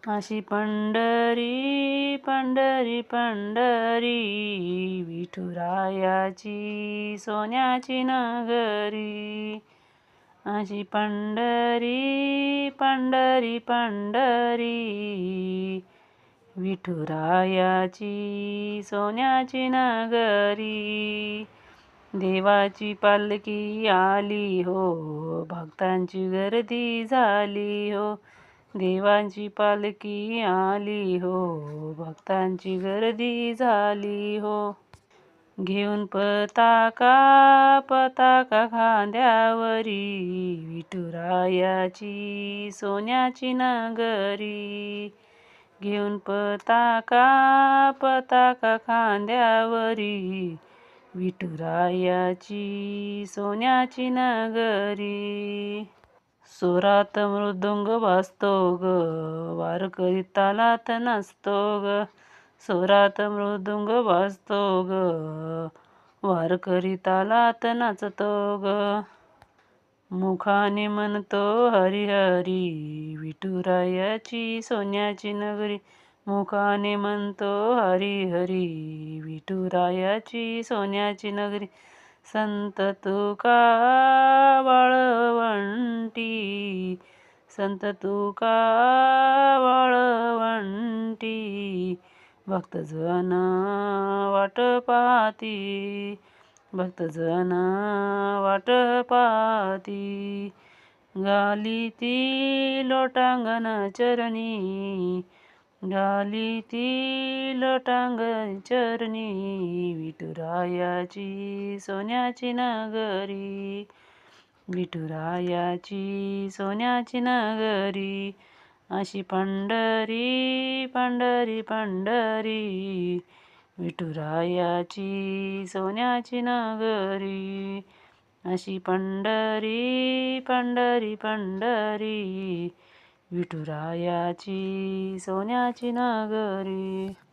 अशी पंढरी पंढरी पंढरी विठुरायाची सोन्याची नगरी. अशी पंढरी पंढरी पंढरी विठुरायाची सोन्याची नगरी. देवाची पालखी आली हो, भक्तांची गर्दी झाली हो. देवाची पालखी आली हो, भक्तांची गर्दी झाली हो. घेऊन पताका पताका खांद्यावरी विठुरायाची सोन्याची नगरी. घेऊन पताका पताका खांद्यावरी विठुरायाची सोन्याची नगरी. स्वरात मृदुंग वाजतो ग, वारकरी तालात नाचतो ग. स्वरात मृदुंग वाजतो ग, वारकरी तालात नाचतो ग. मुखाने म्हणतो हरी हरी विठुरायाची सोन्याची नगरी. मुखाने म्हणतो हरी हरी विठुरायाची सोन्याची नगरी. संत तुका वाळवंटी, संत तुका वाळवंटी, भक्तजन वाट पाहती, भक्तजन वाट पाहती. घाली ती लोटांगण चरणी, घाली ती लोटांगण चरणी विठुरायाची सोन्याची नगरी. विठुरायाची सोन्याची नगरी. अशी पंढरी पंढरी पंढरी विठुरायाची सोन्याची नगरी. अशी पंढरी पंढरी पंढरी विठुरायाची सोन्याची नगरी.